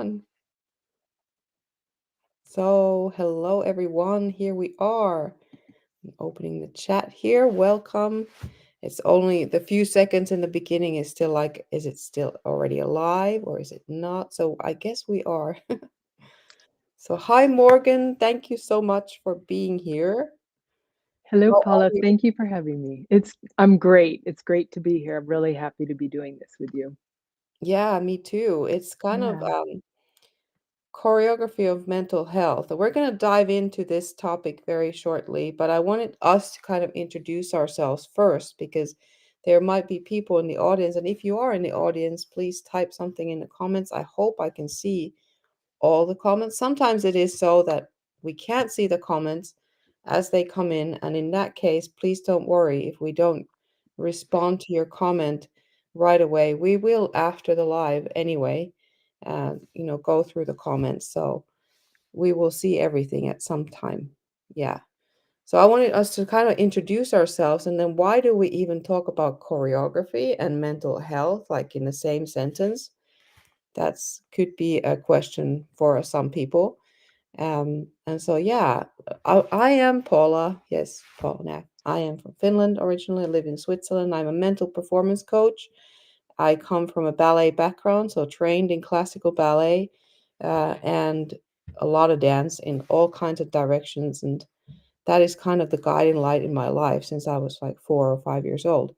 on. So, hello everyone. Here we are. I'm opening the chat here. Welcome. It's only the few seconds in the beginning is still like, is it still already alive or is it not? So, I guess we are. So, hi Morgan. Thank you so much for being here. Hello, How are Paula. you? Thank you for having me. I'm great. It's great to be here. I'm really happy to be doing this with you. Yeah, me too. It's kind of Yeah. choreography of mental health. We're going to dive into this topic very shortly, but I wanted us to kind of introduce ourselves first because there might be people in the audience. And if you are in the audience, please type something in the comments. I hope I can see all the comments. Sometimes it is so that we can't see the comments as they come in. And in that case, please don't worry if we don't respond to your comment right away. We will after the live anyway, go through the comments. So we will see everything at some time. Yeah. So I wanted us to kind of introduce ourselves and then why do we even talk about choreography and mental health like in the same sentence? That's could be a question for some people. And so, yeah, I am Paula. Yes, Paula. I am from Finland originally. I live in Switzerland. I'm a mental performance coach. I come from a ballet background, so trained in classical ballet and a lot of dance in all kinds of directions. And that is kind of the guiding light in my life since I was like 4 or 5 years old.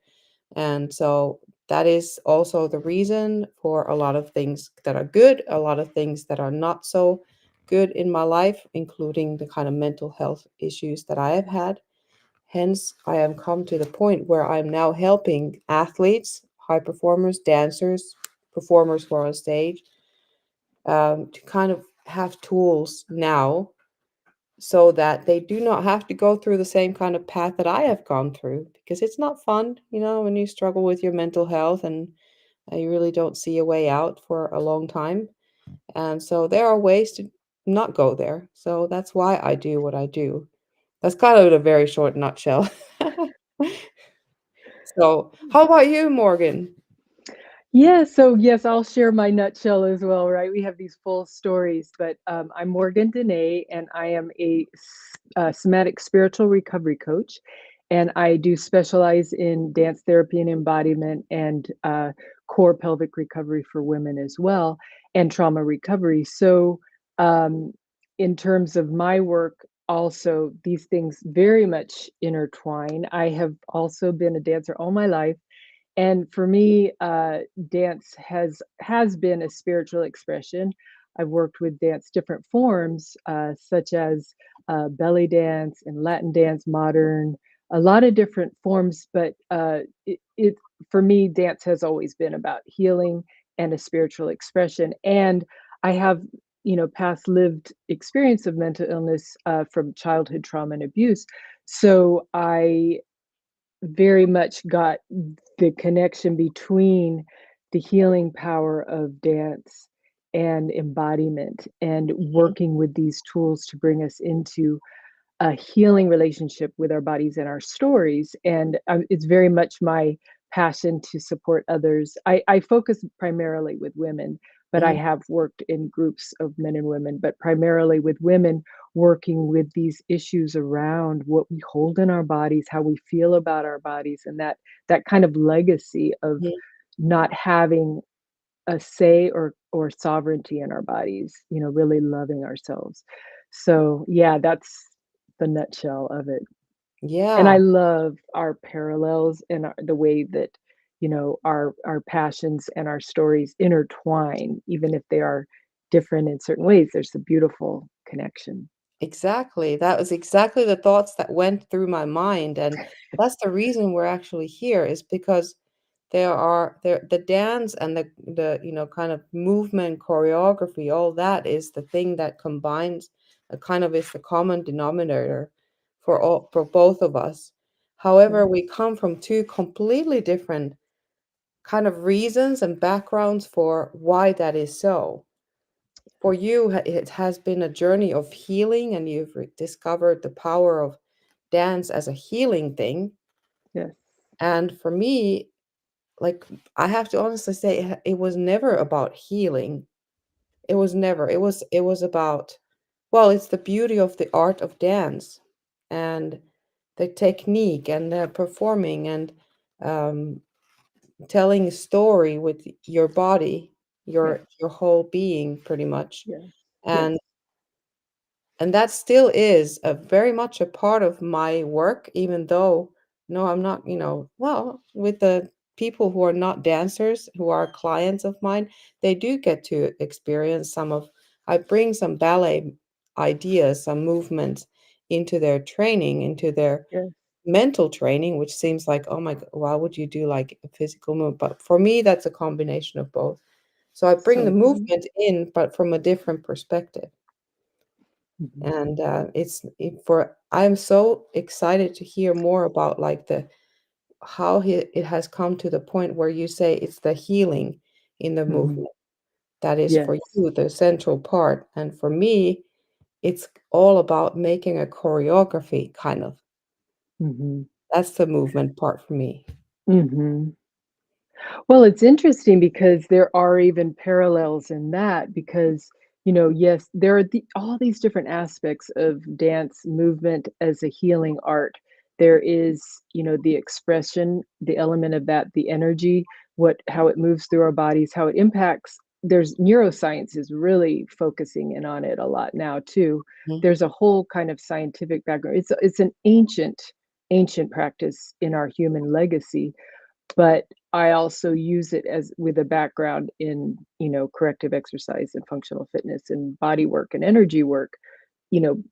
And so that is also the reason for a lot of things that are good, a lot of things that are not so good in my life, including the kind of mental health issues that I have had. Hence, I have come to the point where I'm now helping athletes, high performers, dancers, performers who are on stage, to kind of have tools now so that they do not have to go through the same kind of path that I have gone through because it's not fun, when you struggle with your mental health and you really don't see a way out for a long time. And so there are ways to not go there. So that's why I do what I do. That's kind of in a very short nutshell. So, how about you, Morgan? Yeah, so yes, I'll share my nutshell as well, right? We have these full stories, but I'm Morgan Dene, and I am a somatic spiritual recovery coach. And I do specialize in dance therapy and embodiment and core pelvic recovery for women as well, and trauma recovery. So, um, in terms of my work, also, these things very much intertwine. I have also been a dancer all my life, and for me, dance has been a spiritual expression. I've worked with dance different forms, such as belly dance and Latin dance, modern, a lot of different forms. But it for me, dance has always been about healing and a spiritual expression. And I have, past lived experience of mental illness from childhood trauma and abuse. So I very much got the connection between the healing power of dance and embodiment and Mhm. working with these tools to bring us into a healing relationship with our bodies and our stories. And it's very much my passion to support others. I focus primarily with women, but I Mhm. have worked in groups of men and women, but primarily with women, working with these issues around what we hold in our bodies, how we feel about our bodies, and that kind of legacy of Mhm. not having a say or sovereignty in our bodies, really loving ourselves. So, yeah, that's the nutshell of it. And Yeah, I love our parallels and the way that, our passions and our stories intertwine, even if they are different in certain ways. There's a beautiful connection. exactly. That was exactly the thoughts that went through my mind. And that's the reason we're actually here is because there the dance and the kind of movement choreography, all that is the thing that combines kind of is the common denominator for both of us. Yeah. However, we come from two completely different kind of reasons and backgrounds for why that is so. For you, it has been a journey of healing, and you've discovered the power of dance as a healing thing. Yes. And for me, like I have to honestly say, it was never about healing. It was never. It was about, well, it's the beauty of the art of dance and the technique and the performing and um, telling a story with your body, Yes, your whole being, pretty much. yes, yes, And that still is a very much a part of my work, even though, no, I'm not, well, with the people who are not dancers, who are clients of mine, they do get to experience some of, I bring some ballet ideas, some movements into their training, into their yes, mental training, which seems like, oh my God, why would you do like a physical move? But for me, that's a combination of both. So I bring the so good. movement in, but from a different perspective. Mhm, And for I'm so excited to hear more about like the how it has come to the point where you say it's the healing in the mhm, movement that is for yes, you the central part. And for me, it's all about making a choreography kind of. mhm, That's the movement part for me. mhm. Well, it's interesting because there are even parallels in that because, yes, there are all these different aspects of dance movement as a healing art. There is, the expression, the element of that, the energy, how it moves through our bodies, how it impacts. There's neuroscience is really focusing in on it a lot now too. Mhm, There's a whole kind of scientific background. It's an ancient practice in our human legacy, but I also use it as with a background in, corrective exercise and functional fitness and body work and energy work, you know,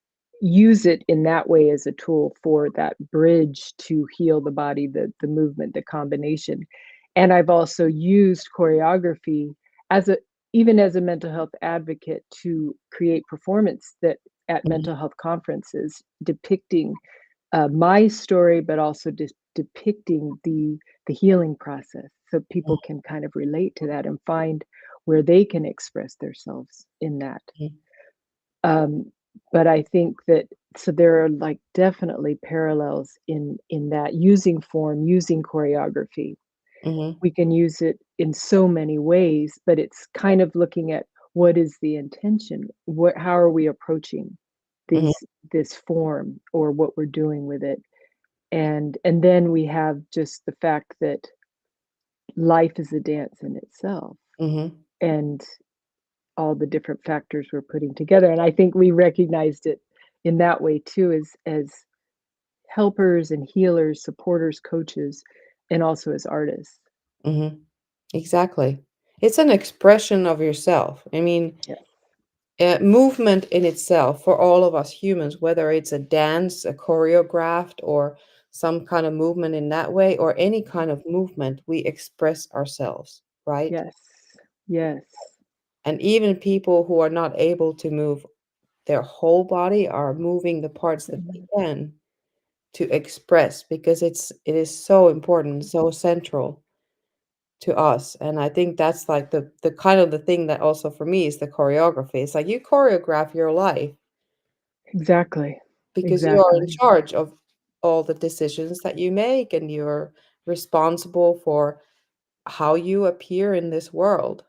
use it in that way as a tool for that bridge to heal the body, the movement, the combination. And I've also used choreography as a even as a mental health advocate to create performance that at mhm, mental health conferences depicting my story, but also just depicting the healing process, so people can kind of relate to that and find where they can express themselves in that. mhm, Um, but I think that so there are like definitely parallels in that using form, using choreography. mhm, We can use it in so many ways, but it's kind of looking at what is the intention? How are we approaching mhm, this form or what we're doing with it? And then we have just the fact that life is a dance in itself mhm, and all the different factors we're putting together, and I think we recognized it in that way too as helpers and healers, supporters, coaches, and also as artists. mhm. Exactly. It's an expression of yourself. I mean, Yes. movement in itself for all of us humans, whether it's a dance, a choreographed, or some kind of movement in that way, or any kind of movement, we express ourselves, right? Yes. Yes. And even people who are not able to move their whole body are moving the parts that they Mhm. can to express because it is so important, so central to us. And I think that's like the kind of the thing that also for me is the choreography. It's like you choreograph your life Exactly. because you are in Exactly. charge of all the decisions that you make and you're responsible for how you appear in this world.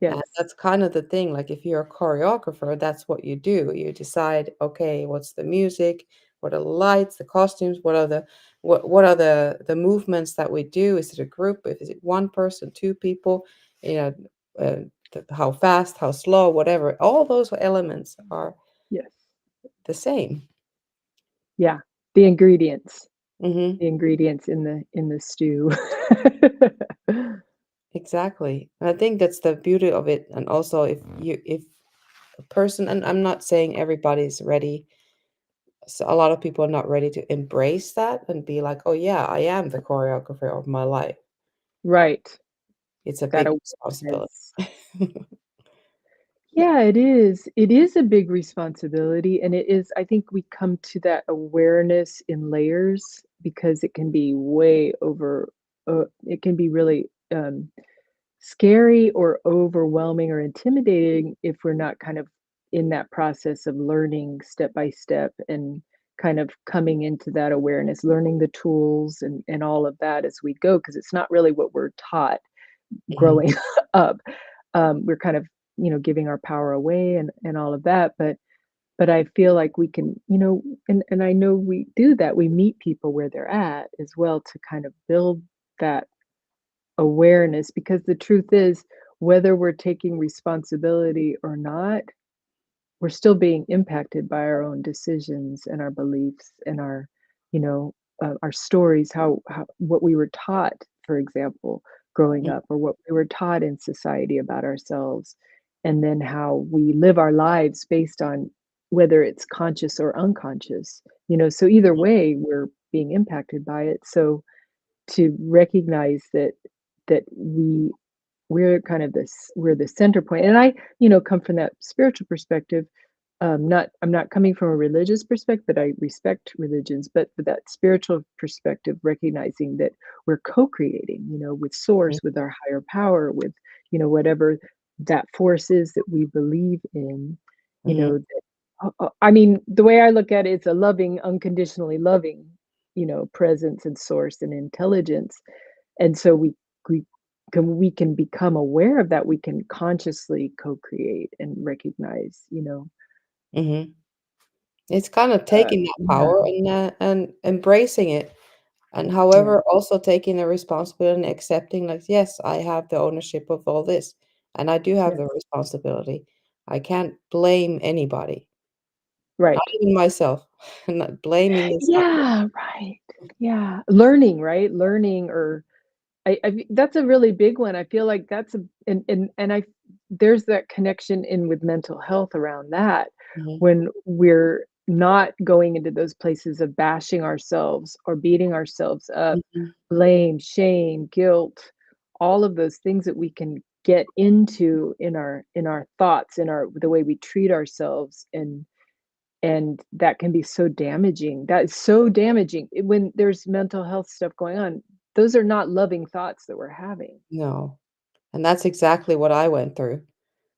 And Yes. that's kind of the thing. Like if you're a choreographer, that's what you do. You decide, okay, what's the music, what are the lights, the costumes, what are the movements that we do? Is it a group? Is it one person, two people? You know, uh, how fast, how slow, whatever. All those elements are Yes. the same. Yeah. The ingredients. Hmm. The ingredients in the stew. Exactly. And I think that's the beauty of it. And also if a person, and I'm not saying everybody's ready. So a lot of people are not ready to embrace that and be like, oh yeah, I am the choreographer of my life. Right. It's a That big responsibility. awareness. Yeah, it is. It is a big responsibility, and it is I think we come to that awareness in layers because it can be way over it can be really, scary or overwhelming or intimidating if we're not kind of in that process of learning step by step and kind of coming into that awareness, learning the tools and all of that as we go, because it's not really what we're taught Mhm, growing up. We're kind of giving our power away and all of that, but I feel like we can, and I know we do that. We meet people where they're at as well to kind of build that awareness, because the truth is, whether we're taking responsibility or not, we're still being impacted by our own decisions and our beliefs and you know, our stories, how what we were taught, for example, growing Mm, up, or what we were taught in society about ourselves, and then how we live our lives based on whether it's conscious or unconscious. So either way, we're being impacted by it. So to recognize that we're the center point. And I, come from that spiritual perspective. Not I'm not coming from a religious perspective, but I respect religions, but that spiritual perspective, recognizing that we're co-creating, with source, with our higher power, with, whatever that force is that we believe in, mhm, that, I mean, the way I look at it, it's a loving, unconditionally loving, presence and source and intelligence. And so we we can become aware of that. We can consciously co-create and recognize, mhm. It's kind of taking that yeah, power and embracing it, and yeah, however, also taking the responsibility and accepting, like, yes, I have the ownership of all this, and I do have yes, the responsibility. I can't blame anybody, not right. even myself. Not blaming is not good. Yeah, right. Yeah, learning, right? Learning, or that's a really big one. I feel like that's a and I there's that connection in with mental health around that, Mhm, when we're not going into those places of bashing ourselves or beating ourselves up, mhm, blame, shame, guilt, all of those things that we can get into in our thoughts, in our the way we treat ourselves, and that can be so damaging. That's so damaging. When there's mental health stuff going on, those are not loving thoughts that we're having. no, and that's exactly what I went through.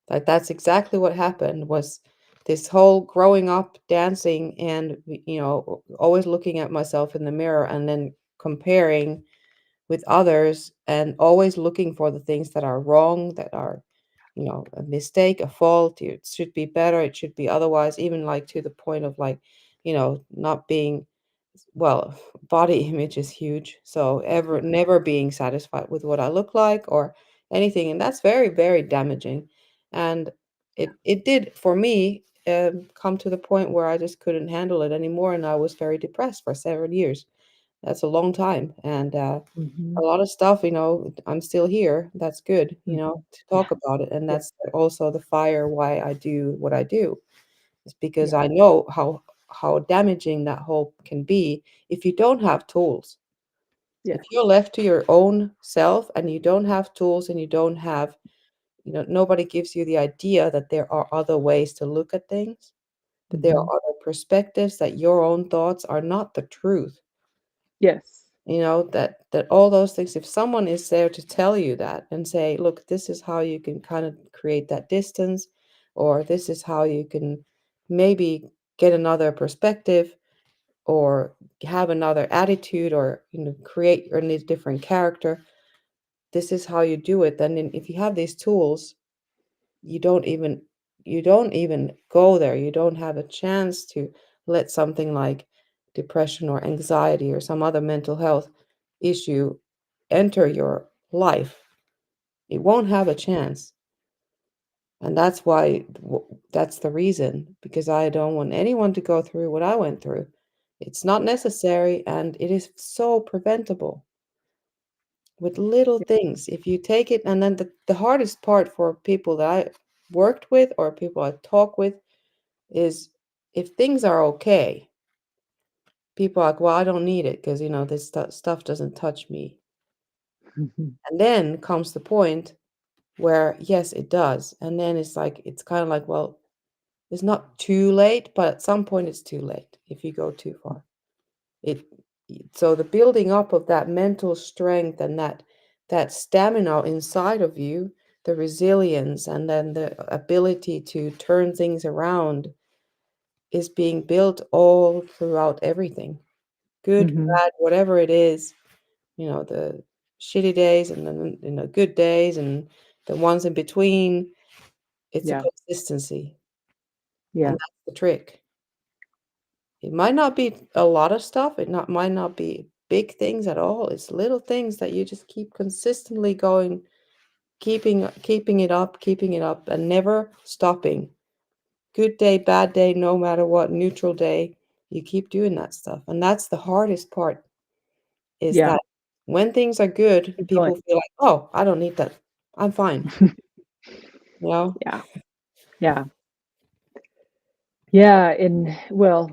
Like, that's exactly what happened was this whole growing up dancing and, always looking at myself in the mirror and then comparing with others and always looking for the things that are wrong, that are, a mistake, a fault. It should be better, it should be otherwise, even like to the point of like, not being, well, body image is huge. So ever never being satisfied with what I look like or anything. And that's very, very damaging. And it did for me come to the point where I just couldn't handle it anymore. And I was very depressed for 7 years. That's a long time. And a Mhm, lot of stuff, I'm still here. That's good, mhm. to Yes, talk about it. And yes, that's also the fire why I do what I do. It's because yeah, I know how damaging that whole can be if you don't have tools. If yes. you're left to your own self and you don't have tools and you don't have, nobody gives you the idea that there are other ways to look at things, that there Mhm. are other perspectives, that your own thoughts are not the truth. Yes. That all those things, if someone is there to tell you that and say, look, this is how you can kind of create that distance, or this is how you can maybe get another perspective or have another attitude or create your different character, this is how you do it, then if you have these tools, you don't even go there. You don't have a chance to let something like depression or anxiety or some other mental health issue enter your life. It won't have a chance. And that's why that's the reason, because I don't want anyone to go through what I went through. It's not necessary and it is so preventable with little things. If you take it, and then the hardest part for people that I worked with or people I talk with is if things are okay, people are like, well, I don't need it because, this stuff doesn't touch me. Mhm. And then comes the point where, yes, it does. And then it's kind of like, well, it's not too late, but at some point it's too late if you go too far. It so the building up of that mental strength and that stamina inside of you, the resilience and then the ability to turn things around is being built all throughout everything. Good, Mhm. bad, whatever it is, the shitty days and then good days and the ones in between. It's a Yeah. consistency, and Yeah. that's the trick. It might not be a lot of stuff, might not be big things at all. It's little things that you just keep consistently going, keeping it up, and never stopping. Good day, bad day, no matter what, neutral day, you keep doing that stuff. And that's the hardest part is Yeah. that when things are good, Keep going. people feel like, "Oh, I don't need that. I'm fine." You know? Yeah. Yeah. Yeah, and well,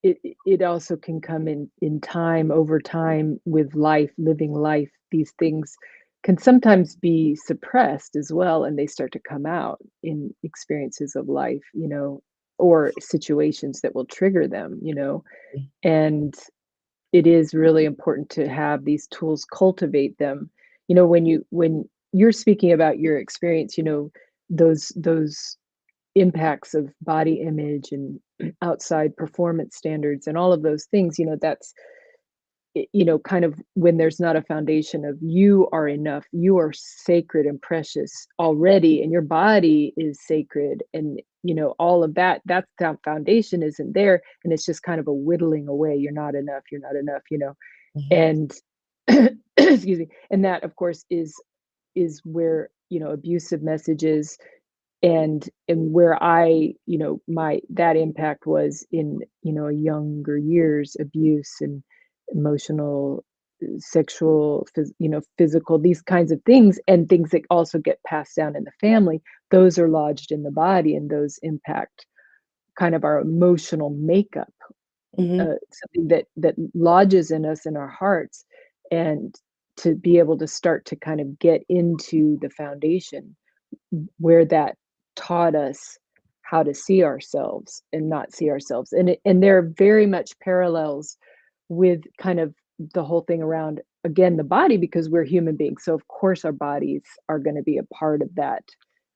it also can come in time, over time with life, living life. These things can sometimes be suppressed as well, and they start to come out in experiences of life, or situations that will trigger them. And it is really important to have these tools, cultivate them. When you're speaking about your experience, those impacts of body image and outside performance standards and all of those things, that's kind of when there's not a foundation of you are enough, you are sacred and precious already, and your body is sacred, and all of that foundation isn't there, and it's just kind of a whittling away. You're not enough, Mhm, and excuse me, and that of course is where abusive messages and where my that impact was in, younger years, abuse and emotional, sexual, physical, these kinds of things, and things that also get passed down in the family. Those are lodged in the body, and those impact kind of our emotional makeup, mhm, something that lodges in us in our hearts, and to be able to start to kind of get into the foundation where that taught us how to see ourselves and not see ourselves. And there are very much parallels with kind of the whole thing around, again, the body, because we're human beings. So of course our bodies are going to be a part of that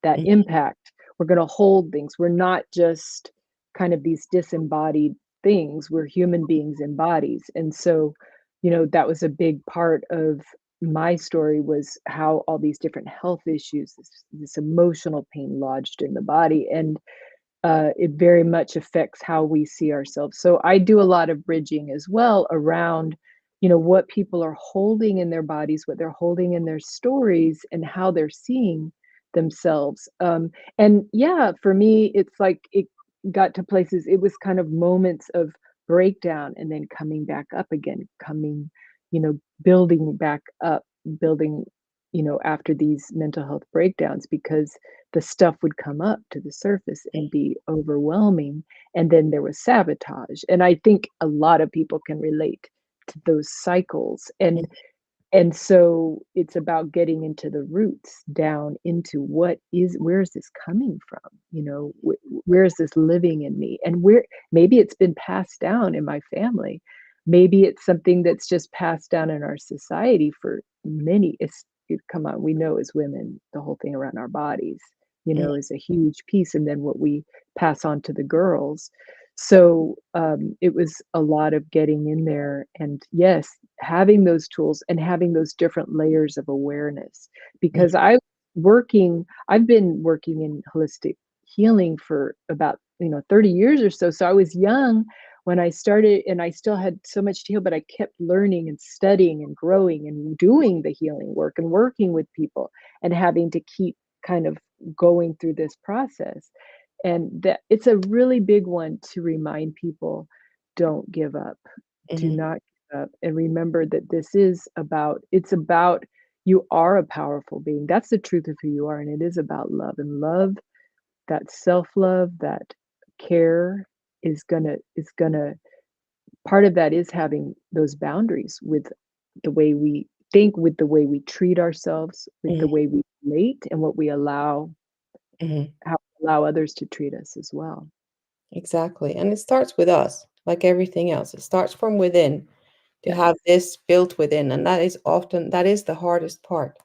mhm, impact. We're going to hold things. We're not just kind of these disembodied things. We're human beings in bodies. And so, that was a big part of my story, was how all these different health issues, this emotional pain lodged in the body, and it very much affects how we see ourselves. So I do a lot of bridging as well around, what people are holding in their bodies, what they're holding in their stories, and how they're seeing themselves. And yeah, for me, it's like it got to places. It was kind of moments of breakdown and then coming back up again, building back up, building, after these mental health breakdowns, because the stuff would come up to the surface and be overwhelming, and then there was sabotage, and I think a lot of people can relate to those cycles, and so it's about getting into the roots, down into where is this coming from? Where is this living in me? And where maybe it's been passed down in my family. Maybe it's something that's just passed down in our society for many. Come on, we know as women, the whole thing around our bodies, mhm, is a huge piece. And then what we pass on to the girls. So it was a lot of getting in there. And yes, having those tools and having those different layers of awareness, mhm, because I've been working in holistic healing for about 30 years or so. So I was young when I started, and I still had so much to heal, but I kept learning and studying and growing and doing the healing work and working with people, and having to keep kind of going through this process. And that it's a really big one to remind people, don't give up. Do mhm, not give up. And remember that it's about you are a powerful being. That's the truth of who you are. And it is about love. And love, that self-love, that care is gonna part of that is having those boundaries with the way we think, with the way we treat ourselves, with mhm, the way we relate, and what we allow mhm. how we allow others to treat us as well. Exactly, and it starts with us, like everything else. It starts from within to Yes. have this built within, and that is the hardest part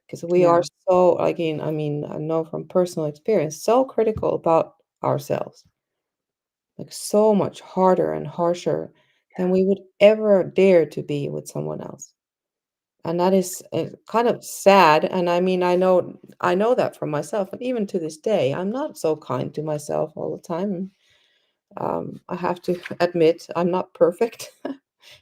because we are Yeah. so, again, I know from personal experience, so critical about ourselves, like so much harder and harsher than we would ever dare to be with someone else. And that is kind of sad. And I mean, I know that for myself, and even to this day, I'm not so kind to myself all the time. I have to admit, I'm not perfect,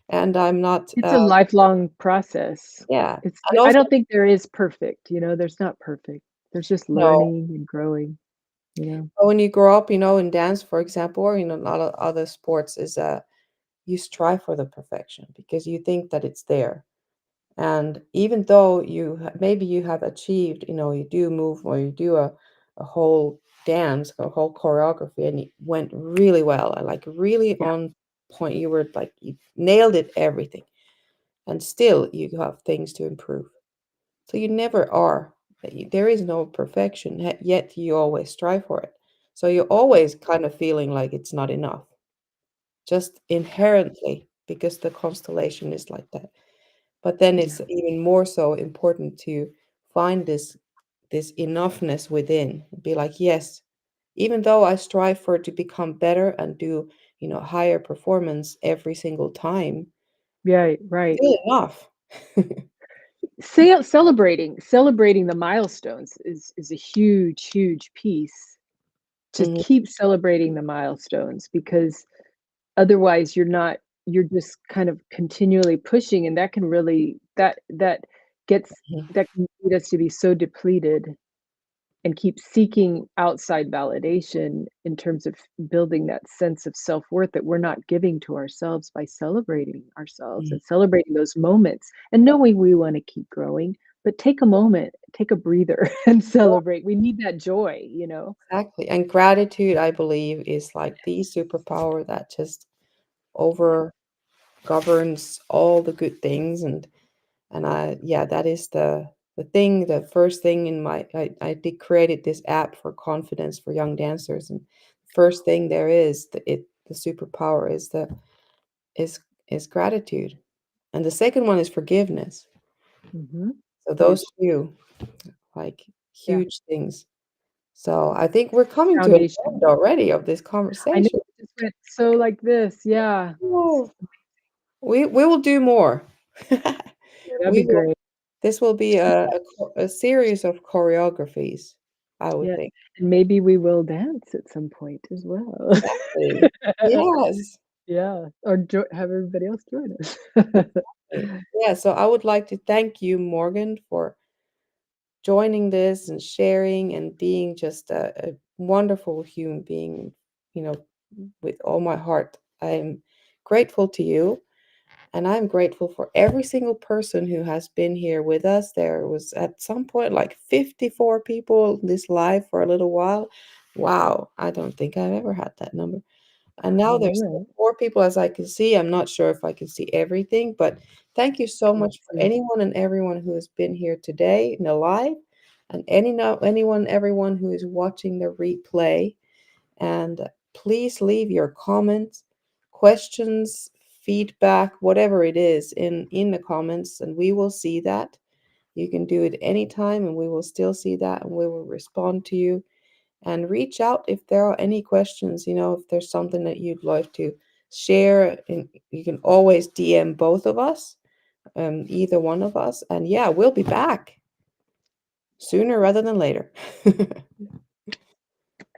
and I'm not. It's a lifelong process. Yeah, It's and I also don't think there is perfect, there's not perfect. There's just no. learning and growing, you know? But when you grow up, in dance, for example, or a lot of other sports, is you strive for the perfection because you think that it's there. And even though maybe you have achieved, you do move or you do a whole dance, a whole choreography, and it went really well, and like really Yeah, on point, you were like you nailed it everything, and still you have things to improve. So you never are. There is no perfection, yet you always strive for it. So you're always kind of feeling like it's not enough, just inherently, because the constellation is like that. But then yeah, it's even more so important to find this enoughness within. Be like, yes, even though I strive for it to become better and do, higher performance every single time, right, right. still enough. Celebrating the milestones is a huge, huge piece. To Mhm, keep celebrating the milestones because otherwise you're just kind of continually pushing, and that can really gets mhm. that can lead us to be so depleted and keep seeking outside validation in terms of building that sense of self-worth that we're not giving to ourselves by celebrating ourselves Mhm. and celebrating those moments and knowing we want to keep growing, but take a moment, take a breather and celebrate. We need that joy, you know? Exactly. And gratitude, I believe, is like the superpower that just over governs all the good things. And yeah, that is the thing, the first thing in I did created this app for confidence for young dancers. And first thing there is the superpower is is gratitude. And the second one is forgiveness. Mhm. So those Huge. two, like, Yeah. huge things. So I think we're coming to an Foundation. end already of this I know conversation. it just went so like this, yeah. Oh, we will do more. Yeah, that'd be We will. great. This will be a series of choreographies, I would Yes, think. and maybe we will dance at some point as well. Exactly. Yes. Yeah, or have everybody else join us. Exactly. Yeah, so I would like to thank you, Morgan, for joining this and sharing and being just a wonderful human being, you know, with all my heart. I'm grateful to you. And I'm grateful for every single person who has been here with us. There was at some point like 54 people this live for a little while. Wow, I don't think I've ever had that number. And I now know, there's right? more people as I can see. I'm not sure if I can see everything, but thank you so Can't much for see. anyone and everyone who has been here today in the live, and anyone, everyone who is watching the replay. And please leave your comments, questions, feedback, whatever it is, in the comments, and we will see that. You can do it anytime, and we will still see that, and we will respond to you. And reach out if there are any questions. If there's something that you'd like to share, and you can always DM both of us, either one of us. And yeah, we'll be back sooner rather than later.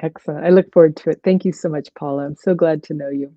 Excellent. I look forward to it. Thank you so much, Paula. I'm so glad to know you.